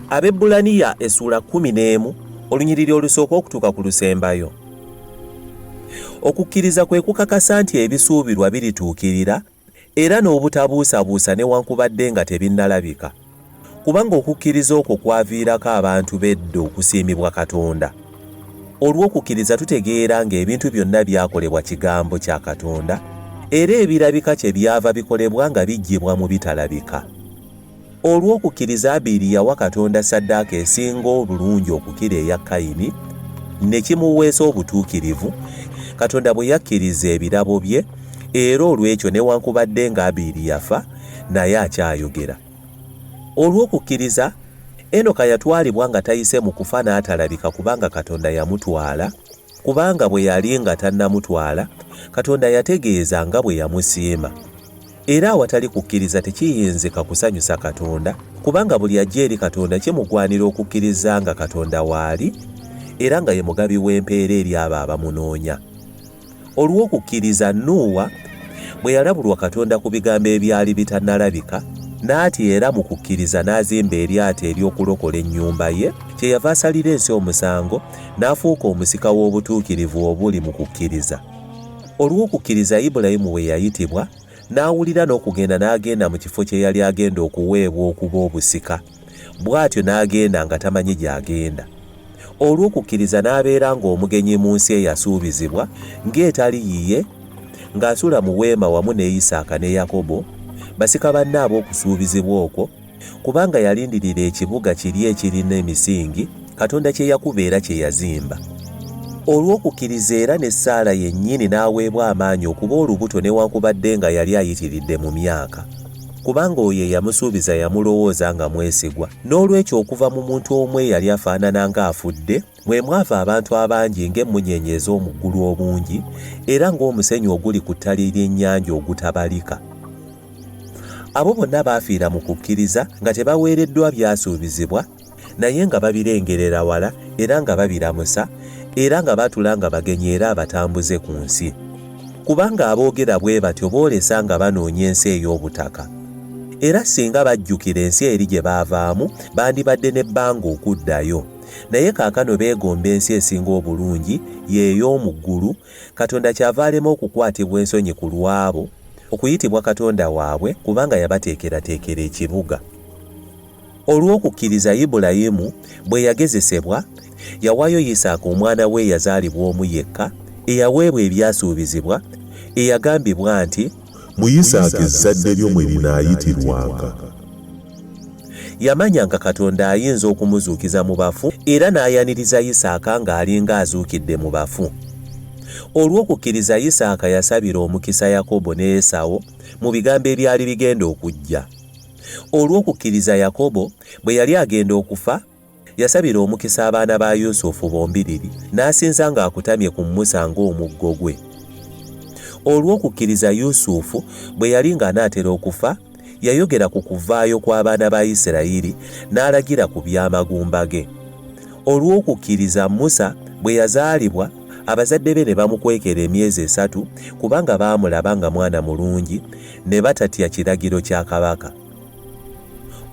Ab'Ebbulaniya essula 11 olunyiriri olusooka okutuuka ku lusembayo. Okukkiriza kwe kukakasa nti ebisuubirwa birituukirira era n'obutabuusabuusa newankubadde nga tebinnalabika, kubanga okukkiriza okwo kwaviirako abantu b'edda okusiimibwa Katonda. Olw'okukkiriza tutegeera ng'ebintu byonna byakolebwa kigambo kya Katonda era ebirabika kye byava bikolebwa nga biggyibwa mu bitalabika. Olw'okukkiriza Abiri yawa Katonda ssaddaaka esinga obulungi okukira eya Kayini, ne kimuweesa obutuukirivu Katonda bwe yakkiriza ebirabo bye, era olw'ekyo newankubadde nga Abiri yafa naye akyayogera. Olw'okukkiriza Enoka yatwalibwa nga tayise mu kufa n'atalabika kubanga Katonda yamutwala, kubanga bwe yali nga tannamutwala Katonda yategeeza nga bwe yamusiima. Era awatali kukkiriza tekiyinzika kusanyusa Katonda, kubanga buli ajja eri Katonda kimugwanira okukkiriza nga Katonda waali era nga ye mugabi w'empeera eri abo abamunoonya. Olw'okukkiriza Nuuwa bwe yalabulwa Katonda ku bigambo ebyali bitannalabika, n'ati era mu kukkiriza n'azimba eryato ery'okulokola ennyumba ye, kyeyava asalira ensi omusango n'afuuka omusika w'obutuukirivu obuli mu kukkiriza. Olw'okukkiriza Ibulayimu we yayitibwa n'awulira n'okugenda n'agenda mu kifo kye yali agenda okuweebwa okuba obusika, bw'atyo n'agenda nga tamanyi gy'agenda. Olw'okukkiriza n'abeera ng'omugenyi mu nsi eyasuubizibwa ng'etali yiye, ng'asula mu weema wamu ne Isaaka ne Yakobo, basika banne ab'okusuubizibwa okwo, kubanga yalindirira ekibuga kiri ekirina emisingi Katonda kye yakuba era kye yazimba. Olw'okukkiriza era ne Saala yennyini n'aweebwa amaanyi okuba olubuto newankubadde nga yali ayitiridde mu myaka, kubanga oyo eyamusuubiza yamulowooza nga mwesigwa. N'olwekyo okuva mu muntu omu eyali afaanana ng'afudde, mwe mwava abantu abangi ng'emmunyeenye ez'omu ggulu obungi era ng'omusenyu oguli ku ttali ly'ennyanja ogutabalika. Abo bonna baafiira mu kukkiriza nga tebaweereddwa byasuubizibwa, naye nga babirengerera wala era nga babiramusa era nga batula nga bagenyi era abatambuze ku nsi. Kubanga aboogera bwe batyo boolesa nga banoonya ensi ey'obutaka. Era singa bajjukira ensi eri gye baavaamu bandibadde n'ebbanga okuddayo, naye kaakano beegomba ensi esinga obulungi y'ey'omu ggulu, Katonda kyava alema okukwatibwa ensonyi ku lwabo okuyitibwa Katonda waabwe kubanga yabateekerateekera ekibuga. Olw'okukkiriza Ibulayimu bwe yagezesebwa yawaayo Isaaka omwana we eyazaalibwa omu yekka, eyaweebwa ebyasuubizibwa, eyagambibwa nti mu Isaaka ezzadde lyo mwe linaayitirwanga. Yamanya nga Katonda ayinza okumuzuukiza mu bafu era n'ayaniriza Isaaka ng'alinga azuukidde mu bafu. Olw'okukkiriza Isaaka yasabira omukisa Yakobo ne Esawo mu bigambo ebyali bigenda okujja. Olw'okukkiriza Yakobo bwe yali agenda okufa yasabira omukisa abaana ba Yusufu bombiriri n'asinza ng'akutamye ku Musa ng'omuggo gwe. Olw'okukkiriza Yusufu bwe yali ng'anaatera okufa yayogera ku kuvaayo kw'abaana ba Isirayiri n'alagira ku by'amagumba ge. Olw'okukkiriza Musa bwe yazaalibwa abazadde be ne bamukwekera emyezi 3 kubanga baamulaba nga mwana mulungi ne batatya kiragiro kya kabaka.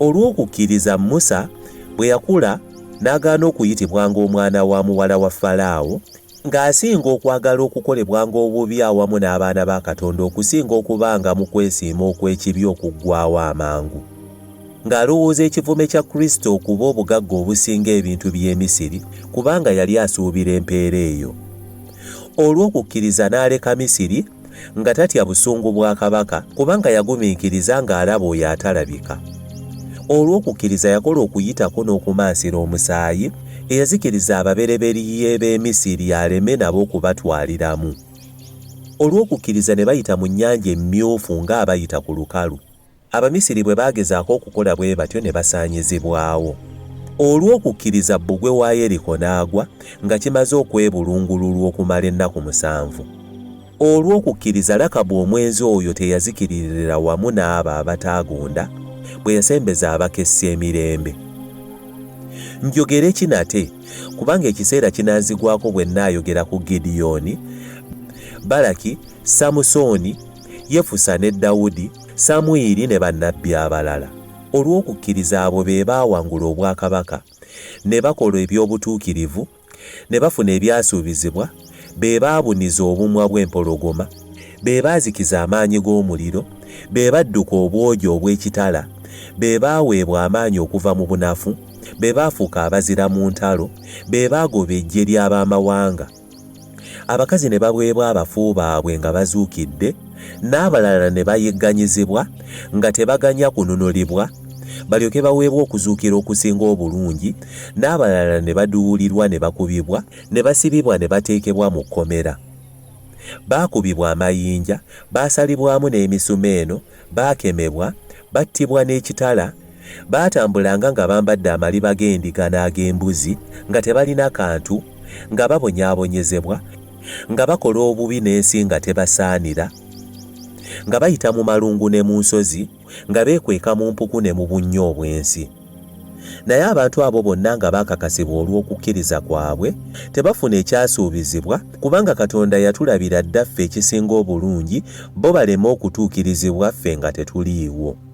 Olw'okukkiriza Musa bwe yakula n'agaana okuyitibwa ng'omwana wa muwala wa Falaawo, ng'asinga okwagala okukolebwanga obubi awamu n'abaana ba Katonda okusinga okubanga mu kwesiima okw'ekibi okuggwaawo amangu, ng'alowooza ekivume kya Kristo okuba obugagga obusinga ebintu by'e Misiri kubanga yali asuubira empeera eyo. Olw'okukkiriza n'aleka Misiri nga tatya busungu bwa kabaka kubanga yagumiikiriza ng'alaba oyo atalabika. Olw'okukkiriza yakola okuyitako n'okumansira omusaayi eyazikiriza ababereberye b'e Misiri aleme nabo okubatwaliramu. Olw'okukkiriza ne bayita mu nnyanja emmyufu ng'abayita ku lukalu. Abamisiri bwe baagezaako okukola bwe batyo ne basaanyizibwawo. Olw'okukkiriza bbugwe wa Yeriko n'agwa nga kimaze okwebulungululwa okumala ennaku 7. Olw'okukkiriza Lakabu omwenzi oyo teyazikiririra wamu n'abo abataagonda bwe yasembeza abakessi emirembe. Njogere ki nate kubanga ekiseera kinaazigwako bwe nnaayogera ku Gidiyoni, Balaki, Samusooni, Yefusa ne Dawudi, Samwiri ne bannabbi abalala. olw'okukkiriza abo be baawangula obwakabaka ne bakola eby'obutuukirivu ne bafuna ebyasuubizibwa, be baabuniza obumwa bw'empologoma, be baazikiza amaanyi g'omuliro, be badduka obwogi obw'ekitala, be baaweebwa amaanyi okuva mu bunafu, be baafuuka abazira mu ntalo, be baagoba eggye ly'abamawanga. Abakazi ne baweebwa abafu baabwe nga bazuukidde, n'abalala ne bayigganyizibwa nga tebaganya kununulibwa, balyoke baweebwa okuzuukira okusinga obulungi, n'abalala ne baduulirwa ne bakubibwa, ne basibibwa ne bateekebwa mu kkomera. Baakubibwa amayinja, baasalibwamu n'emisumeeno, baakemebwa, battibwa n'ekitala, baatambulanga nga bambadde amaliba g'endiga n'ag'embuzi, nga tebalina kantu, nga babonyaabonyezebwa, nga bakola obubi n'ensi nga tebasaanira, nga bayita mu malungu ne mu nsozi, nga beekweka mu mpuku ne mu bunnyo obw'ensi. Naye abantu abo bonna nga baakakasibwa olw'okukkiriza kwabwe, tebafuna ekyasuubizibwa, kubanga Katonda yatulabira dda ffe ekisinga obulungi, bo baleme okutuukirizibwa ffe nga tetuliiwo.